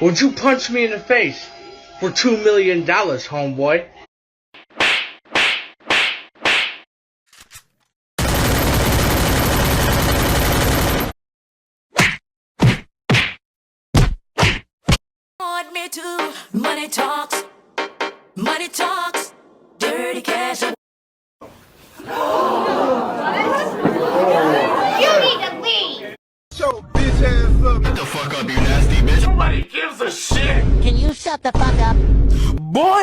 Would you punch me in the face for $2 million, homeboy? Want me to? Money talks, dirty cash. You need to leave. Show bitch ass up. Shut the fuck up, you nasty bitch. Nobody gives a shit. Can you shut the fuck up? Boy!